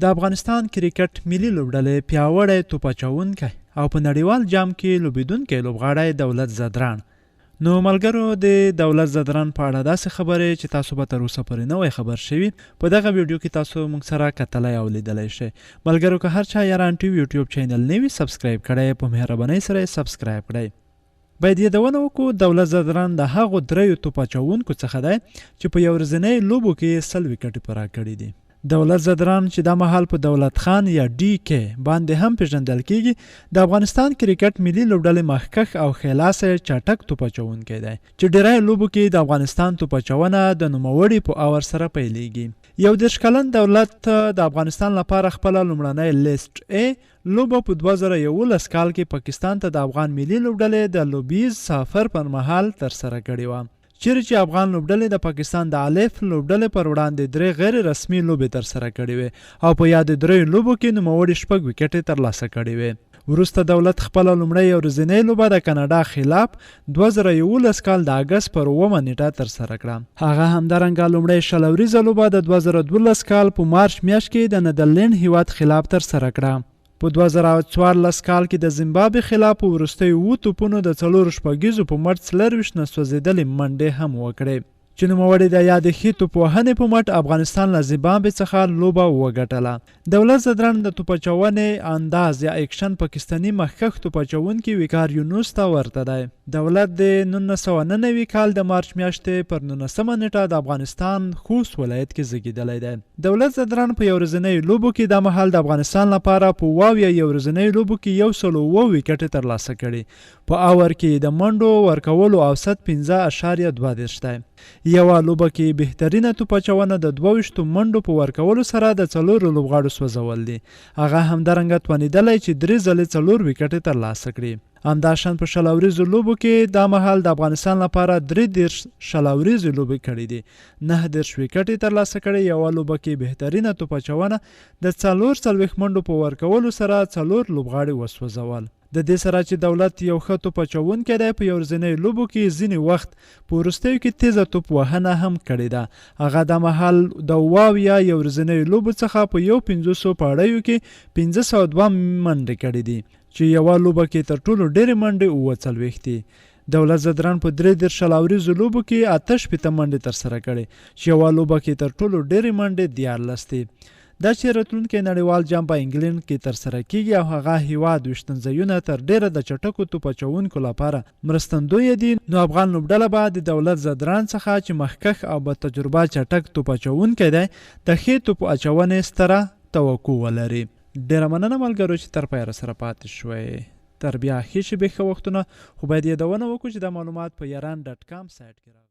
د افغانستان کرکټ ملي لوبډلې پیاوړی توپ اچوونکی او په نړیوال جام کې لوبېدونکی لوبغاړی دولت زدران. نو ملګرو، د دولت زدران په اړه داسې خبرې چې تاسو به تر اوسه پورې نه وئ خبر شوي، په دغه ویډیو کې تاسو موږ سره کتلی او لیدلی شئ. ملګرو، که هر چا یاران ټي وي یوټیوب چینل نه وي سبسکرایب کړی، په مهربانۍ سره یې سبسکرایب کړئ. باید یادونه وکړو دولت زدران د هغو دریو توپ اچوونکو څخه دی چې په یو ورځنۍ لوبو کې 100 ویکټې پوره کړي دي. دولت زدران چې دا مهال په دولت خان یا ډي کې باندې هم پیژندل کیږي، د افغانستان کرکټ ملي لوبډلې مخکښ او ښیلاسه چټک توپ اچوونکی دی چې ډیری لوبو کې د افغانستان توپ اچونه د نوموړي په اور سره پیلیږي. 31 کلن دولت د افغانستان لپاره خپله لومړنۍ لیسټ A لوبه په 2011 کال کې پاکستان ته د افغان ملي لوبډلې د لوبیز سفر پر مهال ترسره کړې وه، چیرې چې افغان لوبډلې د پاکستان د الف لوبډلې پر وړاندې 3 غیر رسمي لوبې ترسره کړې وې او په یادې 3 لوبو کې نوموړي 6 ویکټې ترلاسه کړې وې. وروسته دولت خپله لومړۍ ورځنۍ لوبه د کاناډا خلاف 2011 کال د اګست پر 9 نیټه ترسره کړه. هغه همدارنګه لومړۍ شلوریزه لوبه د 2012 کال په مارچ میاشت کې د نیدرلند هیواد خلاف ترسره کړه. په 2014 کال کې د زیمبابوې خلاف په وروستیو 7 توپونو د 4 شپږیزو په مټ 24 نه سوځېدلې منډې هم وکړې چې نوموړي د یادې ښې توپ وهنې په مټ افغانستان له زیمبابوې څخه لوبه وګټله. دولت زدران د توپ اچونې انداز یا اکشن پاکستاني مخکښ توپ اچوونکي وقار یونس ته ورته دی. دولت د 1999 کال د مارچ میاشتې پر 19 نیټه د افغانستان خوست ولایت کې زیږېدلی دی. دولت زدران په یو ورځنۍ لوبو کې دا مهال د افغانستان لپاره په واویا یو ورځنۍ لوبو کې 107 ویکټې ترلاسه کړي. په اور کې د منډو ورکولو اوسط 15.2 دی. یوه لوبه کې بهترینه توپ اچونه د 22 منډو په ورکولو سره د 4 لوبغاړو سوځول دي. هغه همدارنګه توانېدلی چې 3 ځلې 4 ویکټې ترلاسه کړي. همداشان په شلوریزو لوبو کې دا مهال د افغانستان لپاره 33 شلوریزې لوبې کړي دي، 19 ویکټې ترلاسه کړي. یوه لوبه کې بهترینه توپ اچونه د 44 منډو په ورکولو سره 4 لوبغاړي وسوځول. د دې سره چې دولت یو ښه توپ اچوونکی دی، په یو ورځنۍ لوبو کې ځینې وخت په وروستیو کې تیزه توپ وهنه هم کړې ده. هغه دا مهال د واویا یو ورځنۍ لوبو څخه په 500 پاړیو کې 502 منډې کړې دي چې یوه لوبه کې تر ټولو ډېرې منډې 40 دي. دولت زدران په 33 شلوریزو لوبو کې 68 منډې ترسره کړې چې یوه لوبه کې تر ټولو ډېرې منډې 14 دي. دا چې راتلونکی نړیوال جام په انګلند کې ترسره کیږي او هغه هیواد ویشتنځایونه تر ډیره د چټکو توپ اچوونکو لپاره مرستندوی دي، نو افغان لوبډله به د دولت زدران څخه چې مخکښ او با تجربه چټک توپ اچوونکی دی د ښې توپ اچونې ستره توقع ولري. ډیره مننه ملګرو چې تر پایه سره پاتې شوئ. تر بیا ښې شېبې ښه وختونه. خو باید یادونه وکړو چې دا معلومات په yaran.com سایټ کې